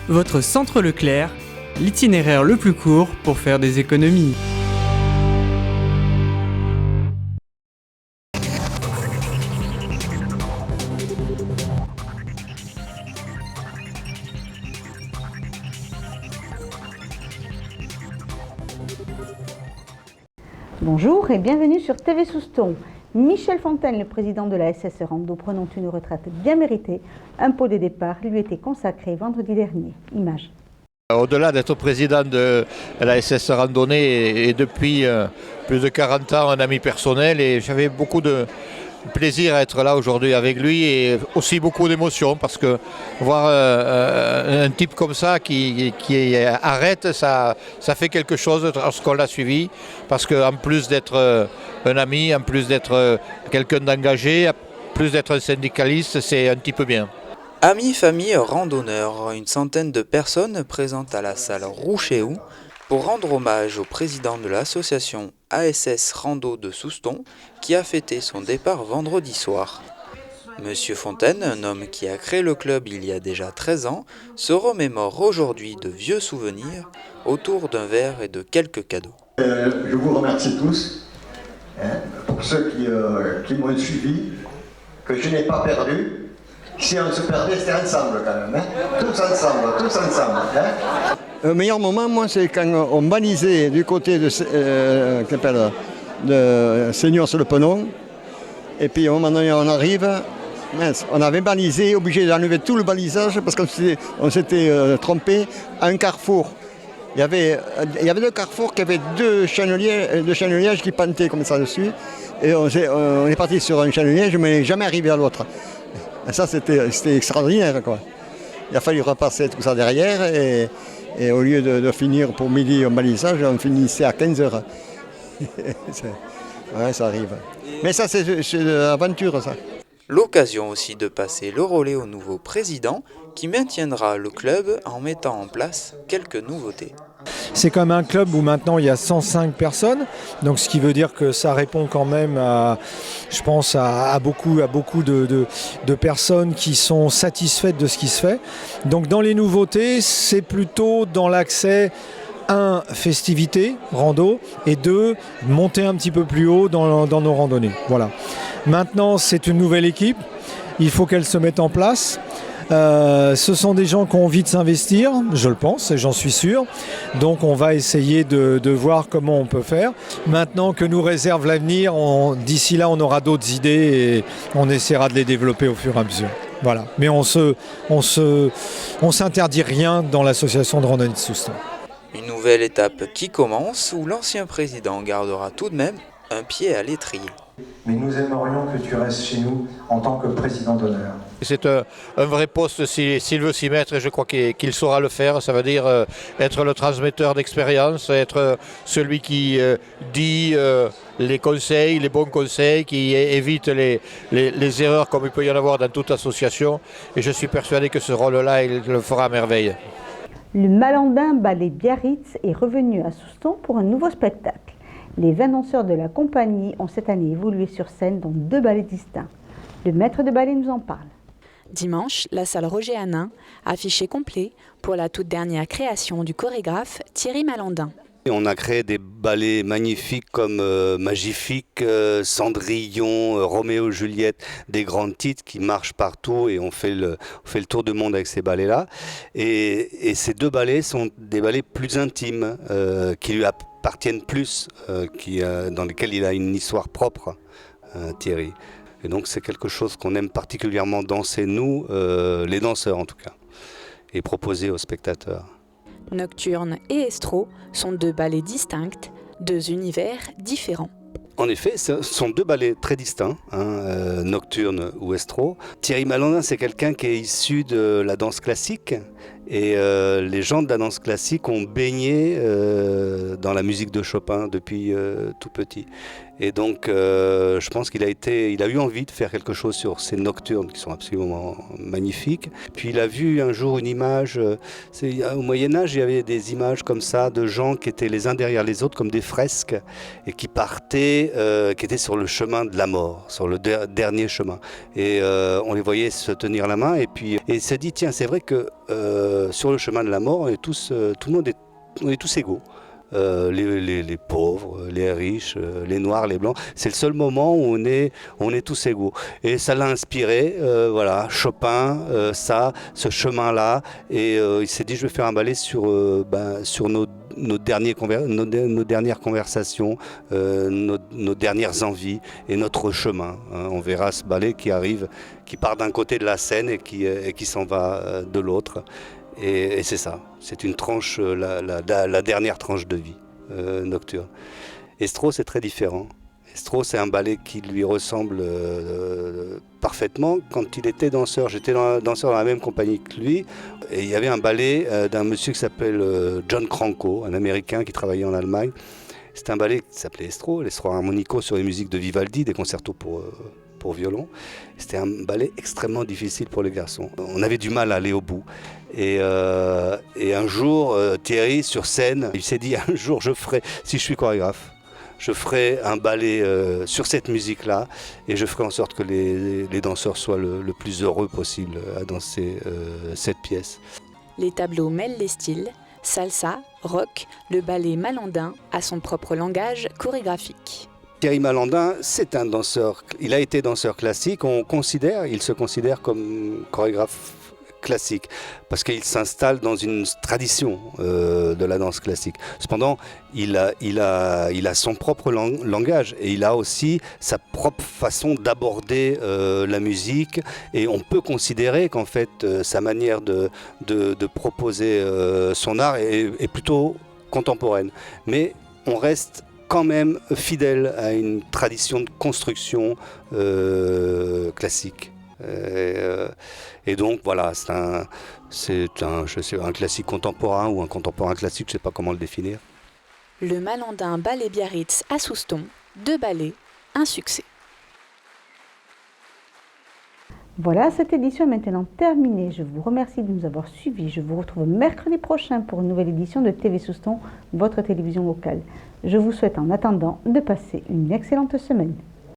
Votre centre Leclerc, l'itinéraire le plus court pour faire des économies. Bonjour et bienvenue sur TV Souston. Michel Fontaine, le président de la SS Rando, prenant une retraite bien méritée, un pot de départ lui était consacré vendredi dernier. Image. Au-delà d'être président de la SS Randonnée et depuis plus de 40 ans un ami personnel, et j'avais beaucoup de plaisir à être là aujourd'hui avec lui et aussi beaucoup d'émotion parce que voir un type comme ça qui arrête, ça fait quelque chose lorsqu'on l'a suivi, parce qu'en plus d'être un ami, en plus d'être quelqu'un d'engagé, en plus d'être un syndicaliste, c'est un type bien. Amis, famille, randonneurs, une centaine de personnes présentes à la salle Rouchéou pour rendre hommage au président de l'association ASS Rando de Souston qui a fêté son départ vendredi soir. Monsieur Fontaine, un homme qui a créé le club il y a déjà 13 ans, se remémore aujourd'hui de vieux souvenirs autour d'un verre et de quelques cadeaux. Je vous remercie tous, pour ceux qui m'ont suivi, que je n'ai pas perdu. Si on se perdait, c'était ensemble quand même, tous ensemble. Le meilleur moment, moi, c'est quand on balisait du côté de Seigneur-sur-le-Penon. Et puis, au moment donné, on arrive, on avait balisé, obligé d'enlever tout le balisage parce qu'on s'était trompé à un carrefour. Il y avait deux carrefours qui avaient deux cheneliers qui pentaient comme ça dessus. Et on est parti sur un chenelier, mais jamais arrivé à l'autre. Et ça, c'était extraordinaire, quoi. Il a fallu repasser tout ça derrière et au lieu de finir pour midi au balisage, on finissait à 15h. Ouais, ça arrive. Mais ça, c'est de l'aventure, ça. L'occasion aussi de passer le relais au nouveau président qui maintiendra le club en mettant en place quelques nouveautés. C'est comme un club où maintenant il y a 105 personnes, donc ce qui veut dire que ça répond quand même je pense à beaucoup de personnes qui sont satisfaites de ce qui se fait. Donc dans les nouveautés, c'est plutôt dans l'accès, 1, festivité, rando, et 2, monter un petit peu plus haut dans nos randonnées. Voilà. Maintenant, c'est une nouvelle équipe, il faut qu'elle se mette en place. Ce sont des gens qui ont envie de s'investir, je le pense et j'en suis sûr. Donc on va essayer de voir comment on peut faire. Maintenant que nous réserve l'avenir, d'ici là on aura d'autres idées et on essaiera de les développer au fur et à mesure. Voilà. Mais on s'interdit rien dans l'association de randonnée de Souston. Une nouvelle étape qui commence où l'ancien président gardera tout de même un pied à l'étrier. Mais nous aimerions que tu restes chez nous en tant que président d'honneur. C'est un vrai poste s'il veut s'y mettre, et je crois qu'il saura le faire. Ça veut dire être le transmetteur d'expérience, être celui qui dit les conseils, les bons conseils, qui évite les erreurs comme il peut y en avoir dans toute association. Et je suis persuadé que ce rôle-là, il le fera à merveille. Le Malandin Ballet Biarritz est revenu à Souston pour un nouveau spectacle. Les 20 danseurs de la compagnie ont cette année évolué sur scène dans 2 ballets distincts. Le maître de ballet nous en parle. Dimanche, la salle Roger Hanin, affiché complet pour la toute dernière création du chorégraphe Thierry Malandin. On a créé des ballets magnifiques comme Magnifique, Cendrillon, Roméo Juliette, des grands titres qui marchent partout et on fait le tour du monde avec ces ballets-là. Et ces 2 ballets sont des ballets plus intimes, qui lui appartiennent plus, dans lesquels il a une histoire propre, Thierry. Et donc c'est quelque chose qu'on aime particulièrement danser, nous, les danseurs en tout cas, et proposer aux spectateurs. Nocturne et Estro sont 2 ballets distincts, 2 univers différents. En effet, ce sont 2 ballets très distincts, Nocturne ou Estro. Thierry Malandin, c'est quelqu'un qui est issu de la danse classique. Et les gens de la danse classique ont baigné dans la musique de Chopin depuis tout petit. Et donc, je pense qu'il a eu envie de faire quelque chose sur ces nocturnes qui sont absolument magnifiques. Puis il a vu un jour une image, au Moyen-Âge, il y avait des images comme ça de gens qui étaient les uns derrière les autres comme des fresques et qui partaient, qui étaient sur le chemin de la mort, sur le dernier chemin. Et on les voyait se tenir la main et puis il s'est dit, tiens, c'est vrai que sur le chemin de la mort, tout le monde on est tous égaux. Les pauvres, les riches, les noirs, les blancs. C'est le seul moment où on est tous égaux. Et ça l'a inspiré, voilà, Chopin, ce chemin-là. Et il s'est dit, je vais faire un ballet sur nos dernières conversations, nos dernières envies et notre chemin. On verra ce ballet qui arrive, qui part d'un côté de la scène et qui s'en va de l'autre. Et c'est ça, c'est une tranche, la dernière tranche de vie nocturne. Estro, c'est très différent. Estro, c'est un ballet qui lui ressemble parfaitement. Quand il était danseur, j'étais danseur dans la même compagnie que lui, et il y avait un ballet d'un monsieur qui s'appelle John Cranko, un Américain qui travaillait en Allemagne. C'était un ballet qui s'appelait Estro, l'Estro Harmonico sur les musiques de Vivaldi, des concertos pour violon. C'était un ballet extrêmement difficile pour les garçons. On avait du mal à aller au bout. Et un jour, Thierry, sur scène, il s'est dit, un jour, si je suis chorégraphe, je ferai un ballet sur cette musique-là et je ferai en sorte que les danseurs soient le plus heureux possible à danser cette pièce. Les tableaux mêlent les styles, salsa, rock, le ballet malandin a son propre langage chorégraphique. Thierry Malandin, c'est un danseur, il a été danseur classique, il se considère comme chorégraphe classique, parce qu'il s'installe dans une tradition de la danse classique. Cependant, il a son propre langage et il a aussi sa propre façon d'aborder la musique, et on peut considérer qu'en fait sa manière de proposer son art est plutôt contemporaine. Mais on reste quand même fidèle à une tradition de construction classique. Et donc voilà, c'est un classique contemporain ou un contemporain classique, je ne sais pas comment le définir. Le Malandin Ballet Biarritz à Souston, 2 ballets, un succès. Voilà, cette édition est maintenant terminée. Je vous remercie de nous avoir suivis. Je vous retrouve mercredi prochain pour une nouvelle édition de TV Souston, votre télévision locale. Je vous souhaite en attendant de passer une excellente semaine.